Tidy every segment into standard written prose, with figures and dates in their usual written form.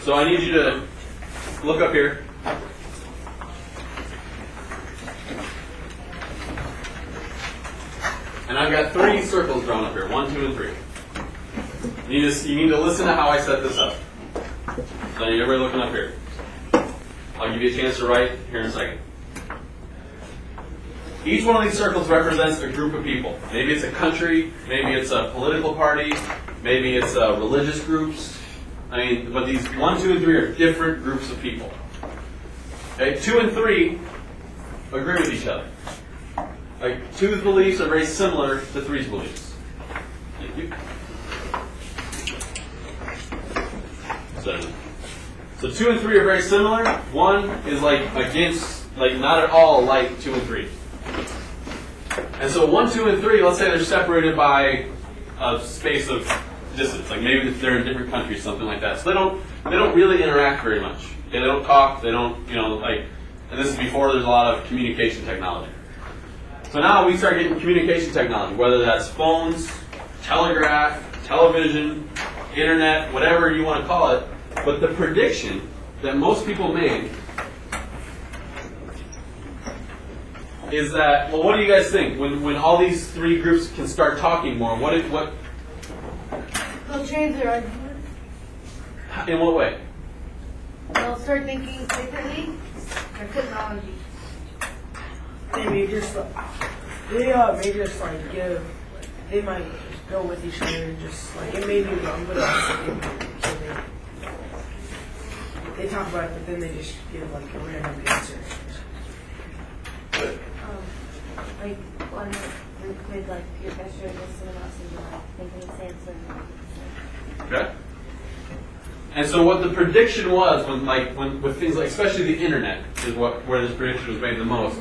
So I need you to look up here. And I've got 3 circles drawn up here, 1, 2, and 3. You need to listen to how I set this up. So everybody looking up here. I'll give you a chance to write here in a second. Each one of these circles represents a group of people. Maybe it's a country, maybe it's a political party, maybe it's religious groups. But these 1, 2, and 3 are different groups of people. Okay, 2 and 3 agree with each other. Like 2's beliefs are very similar to 3's beliefs. Thank you. So 2 and 3 are very similar. 1 is not at all like 2 and 3. And so 1, 2, and 3, let's say they're separated by a space of distance. Like maybe they're in different countries, something like that. So they don't really interact very much. Okay, they don't talk. They don't, and this is before there's a lot of communication technology. So now we start getting communication technology, whether that's phones, telegraph, television, internet, whatever you want to call it. But the prediction that most people made is that, well, what do you guys think? When all these 3 groups can start talking more, what? They'll change their argument. In what way? They'll start thinking differently. Or technology. They may just they might go with each other and just like it may be wrong, but so they talk about it, but then they just give like a random answer. Like one with like your best friend or someone else and you're like thinking the same thing. Okay. And so what the prediction was when with things like, especially the internet is where this prediction was made the most,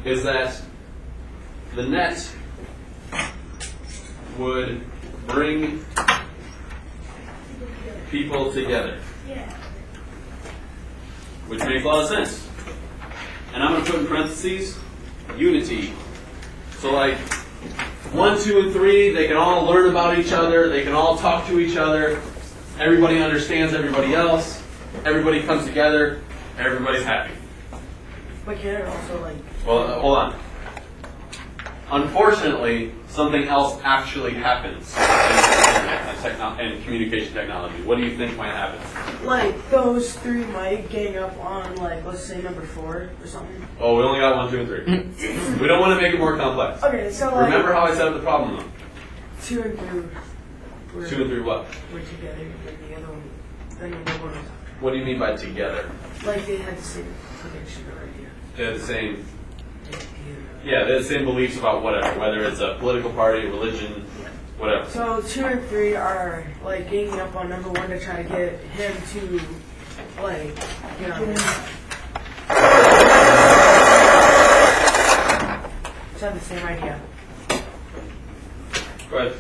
is that the net would bring people together. Which makes a lot of sense. And I'm going to put in parentheses, unity. So like 1, 2, and 3, they can all learn about each other, they can all talk to each other, everybody understands everybody else, everybody comes together, everybody's happy. But can it also like... Well, hold on. Unfortunately, something else actually happens in communication technology. What do you think might happen? Like those 3 might gang up on like, let's say number 4 or something. Oh, we only got 1, 2, and 3. We don't want to make it more complex. Okay, so like... Remember how I set up the problem though? 2 and 3 2 and 3 what? were together, and the other one, then number 1 was... What do you mean by together? Like they had the same prediction or idea. They have the same... Yeah, they have the same beliefs about whatever, whether it's a political party, religion, whatever. So 2 and 3 are like ganging up on number 1 to try to get him to like, to have the same idea. Go ahead.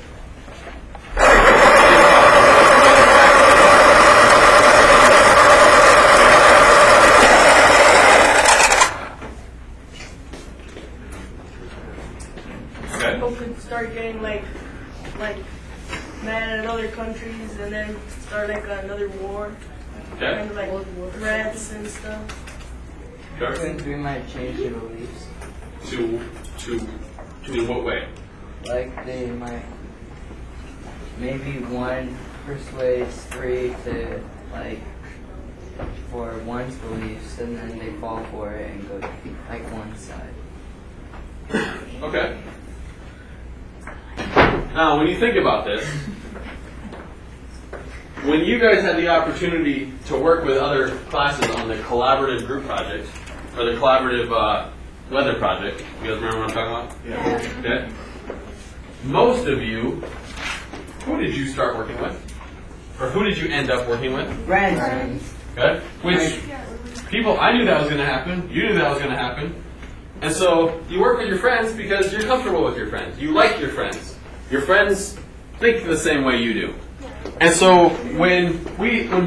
People could start getting like mad at other countries and then start like another war. Okay. Kind of like threats and stuff. Sure. Think we might change their beliefs. To in what way? Like they might, maybe 1 persuades 3 to like for 1's beliefs, and then they fall for it and go like 1 side. Okay. Now, when you think about this, when you guys had the opportunity to work with other classes on the collaborative group project, or the collaborative weather project, you guys remember what I'm talking about? Yeah. Okay. Most of you, who did you start working with? Or who did you end up working with? Friends. Okay. Which people, I knew that was going to happen. You knew that was going to happen. And so you work with your friends because you're comfortable with your friends. You like your friends. Your friends think the same way you do. And so when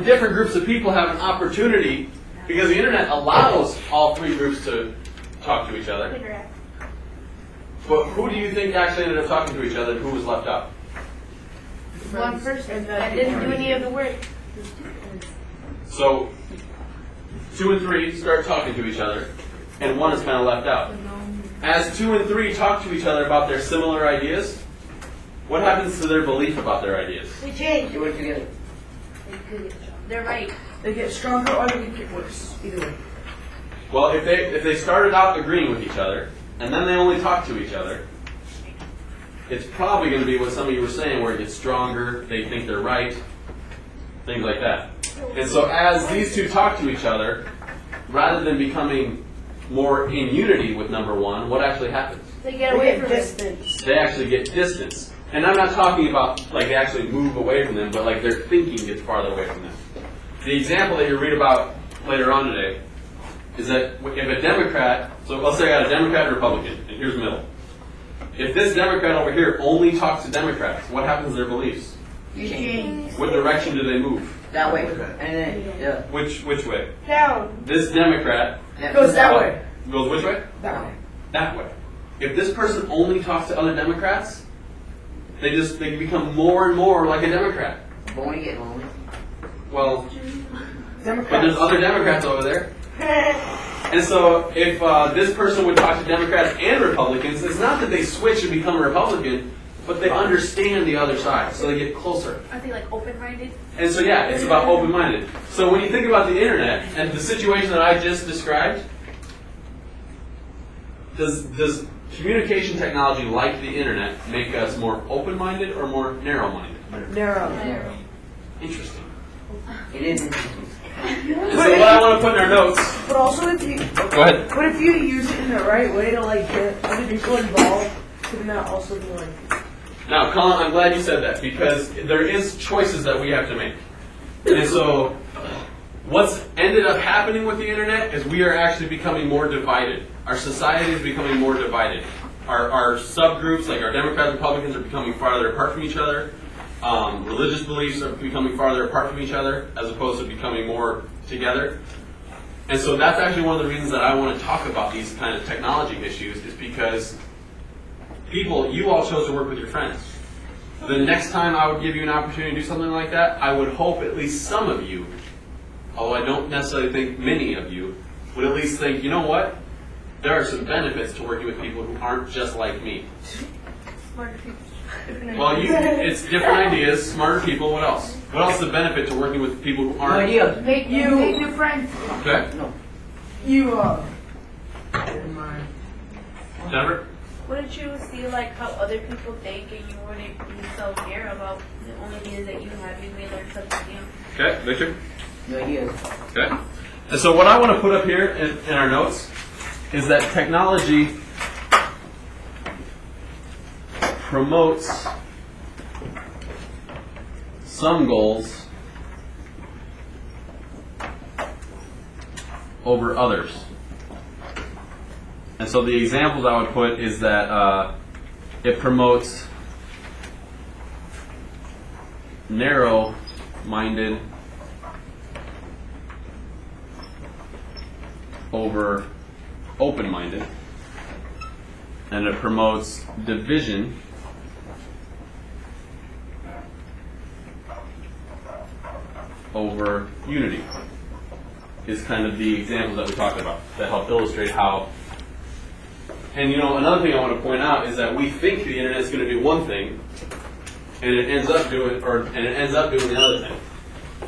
different groups of people have an opportunity, because the internet allows all 3 groups to talk to each other. But who do you think actually ended up talking to each other and who was left out? 1 person that didn't do any of the work. So 2 and 3 start talking to each other, and 1 is kind of left out. As 2 and 3 talk to each other about their similar ideas, what happens to their belief about their ideas? We change. They work together. They're right. They get stronger or they get worse. Either way. Well, if they started out agreeing with each other, and then they only talk to each other, it's probably going to be what some of you were saying, where it gets stronger, they think they're right, things like that. And so as these two talk to each other, rather than becoming more in unity with number 1, what actually happens? They get away from it. distance. They actually get distance. And I'm not talking about like they actually move away from them, but like their thinking gets farther away from them. The example that you read about later on today is that if a Democrat, so let's say I got a Democrat and a Republican, and here's the middle. If this Democrat over here only talks to Democrats, what happens to their beliefs? You change. What direction do they move? That way. And then, yeah. Which way? Down. This Democrat Goes that way. goes which way? That way. That way. If this person only talks to other Democrats, they become more and more like a Democrat. But when you get lonely. Well, Democrats. but there's other Democrats over there. And so if this person would talk to Democrats and Republicans, it's not that they switch and become a Republican, but they understand the other side, so they get closer. Are they like open-minded? And so yeah, it's about open-minded. So when you think about the internet and the situation that I just described, does communication technology like the internet make us more open-minded or more narrow-minded? Narrow. Interesting. It is interesting. And so what I want to put in our notes. But also if you Go ahead. but if you use it in the right way to like get other people involved, could that also be like Now, Colin, I'm glad you said that because there is choices that we have to make. And so what's ended up happening with the internet is we are actually becoming more divided. Our society is becoming more divided. Our subgroups, like our Democrats and Republicans, are becoming farther apart from each other. Religious beliefs are becoming farther apart from each other as opposed to becoming more together. And so that's actually one of the reasons that I want to talk about these kind of technology issues is because people, you all chose to work with your friends. The next time I would give you an opportunity to do something like that, I would hope at least some of you, although I don't necessarily think many of you, would at least think, you know what? There are some benefits to working with people who aren't just like me. Smarter people. Well, it's different ideas, smarter people, what else? What else is the benefit to working with people who No aren't? idea. Make new friends. Okay, No. you never mind. Denver? Wouldn't you see like how other people think and you wouldn't be so care about the only ideas that you have? You may learn something new. Okay, Victor? No idea. Okay. And so what I want to put up here in our notes is that technology promotes some goals over others. And so the examples I would put is that it promotes narrow-minded over open-minded, and it promotes division over unity is kind of the examples that we talked about that help illustrate how. And you know, another thing I want to point out is that we think the internet is going to do one thing, and it ends up doing the other thing.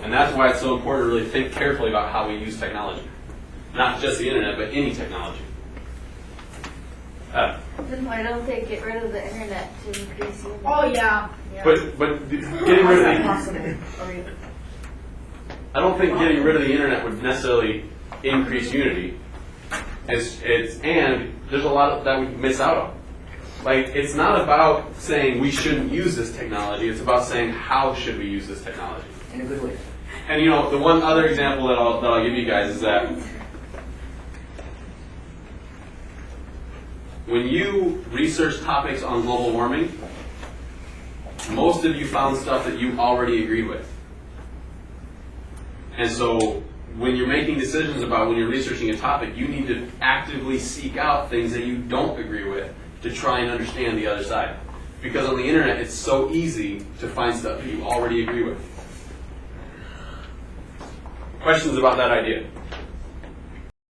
And that's why it's so important to really think carefully about how we use technology, not just the internet, but any technology. Then why don't they get rid of the internet to increase unity? Oh yeah. But getting rid of the Possible. I mean, I don't think getting rid of the internet would necessarily increase unity. And there's a lot that we miss out on. Like, it's not about saying we shouldn't use this technology. It's about saying how should we use this technology. In a good way. And you know, the one other example that I'll give you guys is that when you research topics on global warming, most of you found stuff that you already agreed with. And so when you're making decisions about when you're researching a topic, you need to actively seek out things that you don't agree with to try and understand the other side. Because on the internet, it's so easy to find stuff that you already agree with. Questions about that idea?